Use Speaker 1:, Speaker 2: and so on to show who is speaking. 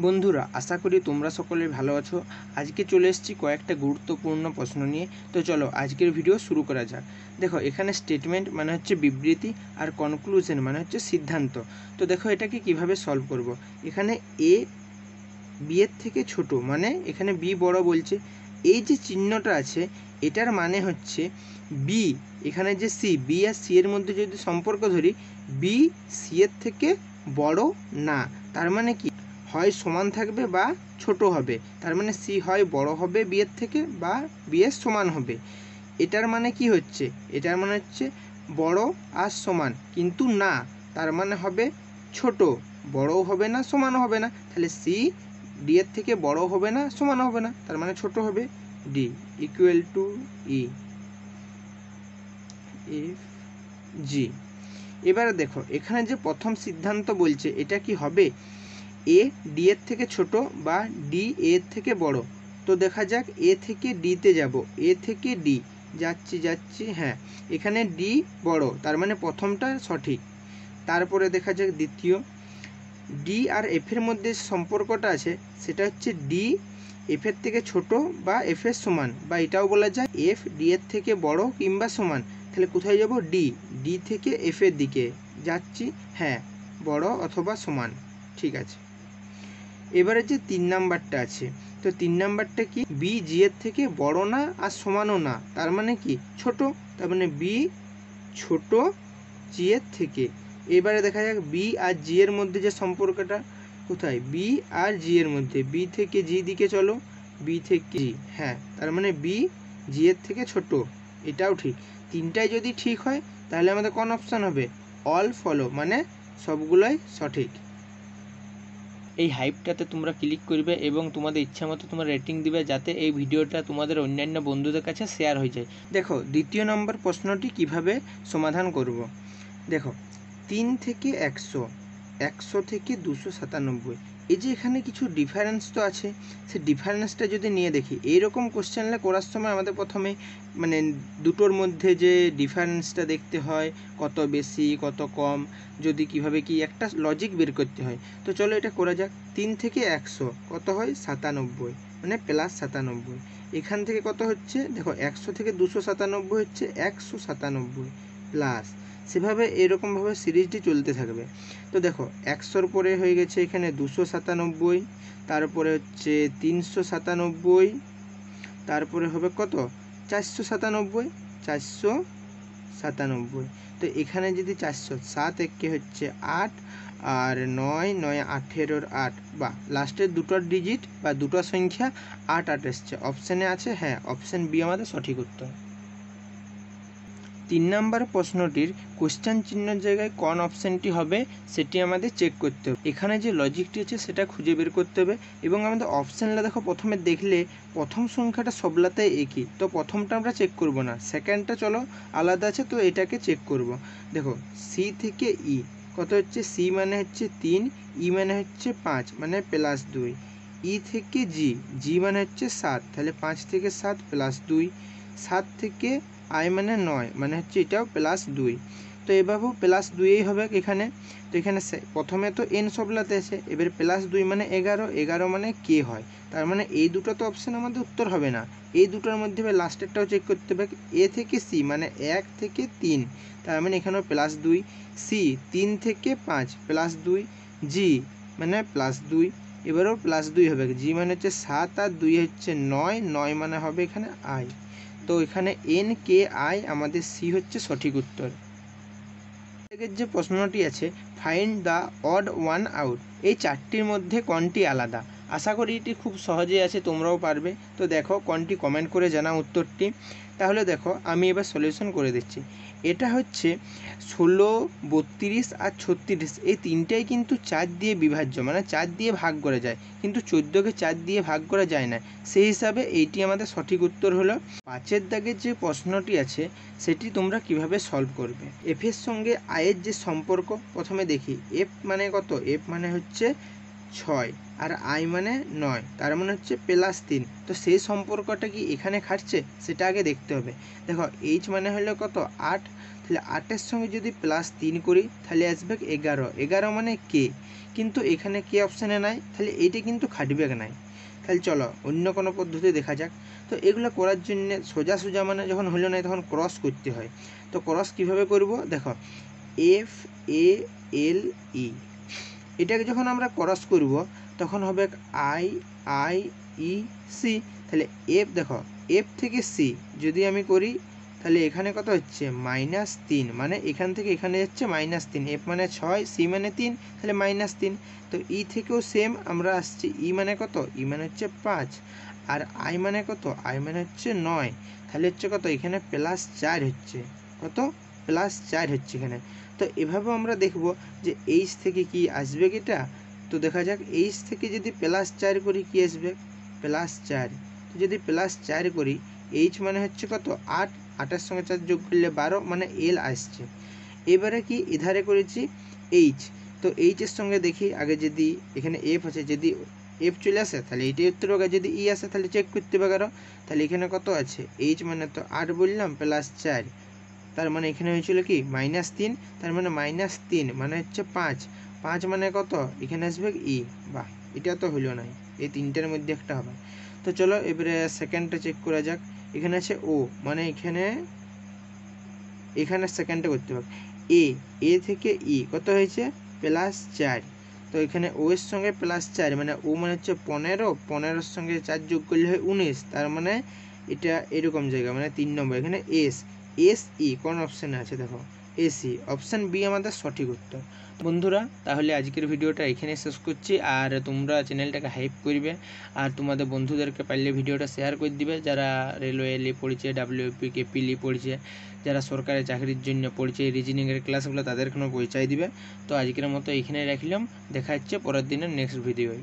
Speaker 1: বন্ধুরা, আশা করি তোমরা সকলে ভালো আছো। আজকে চলে এসেছি কয়েকটা গুরুত্বপূর্ণ প্রশ্ন নিয়ে। তো চলো আজকের ভিডিও শুরু করা যাক। দেখো, এখানে স্টেটমেন্ট মানে হচ্ছে বিবৃতি, আর কনক্লুশন মানে হচ্ছে সিদ্ধান্ত। তো দেখো এটাকে কিভাবে সলভ করব। এখানে এ বি এর থেকে ছোট, মানে এখানে বি বড় বলছে। এই যে চিহ্নটা আছে এটার মানে হচ্ছে বি, এখানে যে সি, বি আর সি এর মধ্যে যদি সম্পর্ক ধরি, বি সি এর থেকে বড় না। তার মানে কি, হয় সমান থাকবে বা ছোট হবে। তার মানে সি হয় বড় হবে বি এর থেকে, বা বি এর সমান হবে। এটার মানে কি হচ্ছে, এটার মানে হচ্ছে বড় আর সমান, কিন্তু না, তার মানে হবে ছোট। বড়ও হবে না, সমানও হবে না, তাহলে সি ডি এর থেকে বড় হবে না, সমান হবে না, তার মানে ছোট হবে। D equal to E F G. এবারে দেখো এখানে যে প্রথম সিদ্ধান্ত বলছে, এটা কি হবে এ ডি এর থেকে ছোট বা ডি এর থেকে বড়। তো দেখা যাক, এ থেকে ডিতে যাব, এ থেকে ডি যাচ্ছি, হ্যাঁ এখানে ডি বড়, তার মানে প্রথমটা সঠিক। তারপরে দেখা যাক দ্বিতীয়, ডি আর এফ এর মধ্যে সম্পর্কটা আছে, সেটা হচ্ছে ডি এফ এর থেকে ছোট বা এফ এর সমান, বা এটাও বলা যায় এফ ডি এর থেকে বড় কিংবা সমান। তাহলে কোথায় যাব, ডি, ডি থেকে এফ এর দিকে যাচ্ছি, হ্যাঁ বড় অথবা সমান, ঠিক আছে। এবারে যে 3 নাম্বারটা আছে, তো 3 নাম্বারটা কি, বি জি এর থেকে বড় না আর সমানও না, তার মানে কি ছোট, তার মানে বি ছোট জি এর থেকে। এবারে দেখা যাক বি আর জি এর মধ্যে যে সম্পর্কটা, কোথায়, বি আর জি এর মধ্যে, বি থেকে জি দিকে চলো, বি থেকে জি, হ্যাঁ তার মানে বি জি এর থেকে ছোট, এটাও ঠিক। তিনটাই যদি ঠিক হয় তাহলে আমাদের কোন অপশান হবে, অল ফলো, মানে সবগুলোই সঠিক। এই হাইপটাতে তোমরা ক্লিক করবে এবং তোমাদের ইচ্ছা মতো তোমরা রেটিং দিবে, যাতে এই ভিডিওটা তোমাদের অন্যান্য বন্ধুদের কাছে শেয়ার হয়ে যায়। দেখো দ্বিতীয় নম্বর প্রশ্নটি কিভাবে সমাধান করব। দেখো 3 থেকে 100, 100 থেকে 297, এই যে এখানে কিছু ডিফারেন্স তো আছে, সেই ডিফারেন্সটা যদি নিয়ে দেখি, এইরকম কোশ্চেনটা করার সময় আমাদের প্রথমে মানে দুটোর মধ্যে যে ডিফারেন্সটা দেখতে হয়, কত বেশি কত কম, যদি কিভাবে কি একটা লজিক বের করতে হয়। তো চলো এটা করা যাক। 3 থেকে 100 কত হয়, 97, মানে প্লাস 97। এখান থেকে কত হচ্ছে, দেখো 100 থেকে 297 হচ্ছে 197 প্লাস, সেভাবে এরকমভাবে সিরিজটি চলতে থাকবে। তো দেখো 100-র পরে হয়ে গেছে এখানে 297, তারপরে হচ্ছে 397, তারপরে হবে কত, 497, 497। তো এখানে যদি 407 একে হচ্ছে 8, আর 9 9 18-র 8, বা লাস্টের দুটোর ডিজিট বা দুটো সংখ্যা 8 8 এসছে, অপশানে আছে, হ্যাঁ অপশান বি আমাদের সঠিক উত্তর। 3 নম্বর প্রশ্নটির কোশ্চেন চিহ্নের জায়গায় কোন অপশানটি হবে সেটি আমাদের চেক করতে হবে। এখানে যে লজিকটি আছে সেটা খুঁজে বের করতে হবে, এবং আমাদের অপশানটা দেখো প্রথমে দেখলে প্রথম সংখ্যাটা সবলাতেই একই, তো প্রথমটা আমরা চেক করব না, সেকেন্ডটা চলো আলাদা আছে, তো এটাকে চেক করব। দেখো সি থেকে ই কত হচ্ছে, সি মানে হচ্ছে 3, ই মানে হচ্ছে 5, মানে +2। ই থেকে জি, জি মানে হচ্ছে 7, তাহলে 5 থেকে 7 +2। 7 থেকে আই মানে 9, মানে হচ্ছে এটাও +2। তো এভাবেও +2ই হবে এখানে। তো এখানে প্রথমে তো এন সবলাতে আছে, এবার +2 মানে 11, 11 মানে কে হয়, তার মানে এই দুটো তো অপশান আমাদের উত্তর হবে না। এই দুটোর মধ্যে লাস্টেরটাও চেক করতে হবে, এ থেকে সি মানে 1 থেকে 3, তার মানে এখানেও +2। সি 3 থেকে 5 +2, জি মানে +2, এবারেও +2 হবে, জি মানে হচ্ছে 7 আর 2 হচ্ছে 9, 9 মানে হবে এখানে আই। তো এখানে এন কে আই, আমাদের সি হচ্ছে সঠিক উত্তর। এর যে প্রশ্নটি আছে, find the odd one out, এই চারটির মধ্যে কোনটি আলাদা। আশা করি এটি খুব সহজেই আছে, তোমরাও পারবে। তো দেখো কোনটি কমেন্ট করে জানাও উত্তরটি। তাহলে দেখো আমি এবার সলিউশন করে দিচ্ছি। এটা হচ্ছে 16, 32 আর 36, এই তিনটাই কিন্তু 4 দিয়ে বিভাজ্য, মানে 4 দিয়ে ভাগ করা যায়, কিন্তু 14কে 4 দিয়ে ভাগ করা যায় না। সেই হিসাবে এইটি আমাদের সঠিক উত্তর হলো। 5-এর দাগের যে প্রশ্নটি আছে সেটি তোমরা কিভাবে সলভ করবে। এফ এর সঙ্গে আয়ের যে সম্পর্ক, প্রথমে দেখি এফ মানে কত, এফ মানে হচ্ছে 6 আর আই মানে 9, তার মানে হচ্ছে +3। তো সেই সম্পর্কটা কি এখানে খাটছে সেটা আগে দেখতে হবে। দেখো এইচ মানে হলো কত 8, তাহলে 8-এর সঙ্গে যদি +3 করি তাহলে আসবে 11, 11 মানে কে, কিন্তু এখানে কে অপশানে নাই, তাহলে এইটা কিন্তু খাটবে নাই। তাহলে চলো অন্য কোনো পদ্ধতি দেখা যাক। তো এগুলো করার জন্য সোজা সোজা মানে যখন হলো না তখন ক্রস করতে হয়। তো ক্রস কিভাবে করব, দেখো FALE, এটাকে যখন আমরা ক্রস করব তখন হবে IIEC। তাহলে এফ, দেখো এফ থেকে সি যদি আমি করি তাহলে এখানে কত হচ্ছে -3, মানে এখান থেকে এখানে যাচ্ছে -3, এফ মানে 6, সি মানে 3, তাহলে -3। তো ই থেকেও সেম আমরা আসছি, ই মানে কত, ই মানে হচ্ছে 5, আর আই মানে কত, আই মানে হচ্ছে 9, তাহলে হচ্ছে কত এখানে +4 হচ্ছে, কত +4 হচ্ছে এখানে। তো এভাবেও আমরা দেখব যে এইচ থেকে কি আসবে এটা। তো দেখা যাক এইচ থেকে যদি +4 করি কি আসবে, +4। তো যদি +4 করি এইচ মানে হচ্ছে কত 8, 8-এর সঙ্গে 4 যোগ করলে 12, মানে এল আসছে। এবারে কি এধারে করেছি এইচ, তো এইচের সঙ্গে দেখি আগে যদি এখানে এফ আছে, যদি এফ চলে আসে তাহলে এইটাই উত্তর হবে, যদি ই আসে তাহলে চেক করতে পারো। তাহলে এখানে কত আছে, এইচ মানে তো 8 বললাম +4, তার মানে এখানে হয়েছিল কি -3, তার মানে -3 মানে হচ্ছে 5, 5 মানে কত এখানে আসবে ই। বাহ, এটা তো হলো না, এই তিনটার মধ্যে একটা হবে। তো চলো এবারে সেকেন্ডটা চেক করা যাক। এখানে আছে ও, মানে এখানে সেকেন্ডটা করতে হবে এ থেকে ই কত হয়েছে +4। তো এখানে ও এর সঙ্গে +4 মানে ও মানে হচ্ছে 15, 15-এর সঙ্গে 4 যোগ করলে হয় 19, তার মানে এটা এরকম জায়গা, মানে 3 নম্বর। এখানে এস ই কোন অপশানে আছে, দেখো এসি, অপশান বি আমাদের সঠিক উত্তর। বন্ধুরা তাহলে আজকের ভিডিওটা এখানে শেষ করছি, আর তোমরা চ্যানেলটাকে হাইপ করবে, আর তোমাদের বন্ধুদেরকে পারলে ভিডিওটা শেয়ার করে দিবে, যারা রেলওয়ে লি পড়ছে, WFP KP লি পড়ছে, যারা সরকারি চাকরির জন্য পড়ছে, রিজনিংয়ের ক্লাসগুলো তাদেরকেও পৌঁছায় দিবে। তো আজকের মতো এইখানে রাখলাম, দেখা হচ্ছে পরের দিনের নেক্সট ভিডিওয়।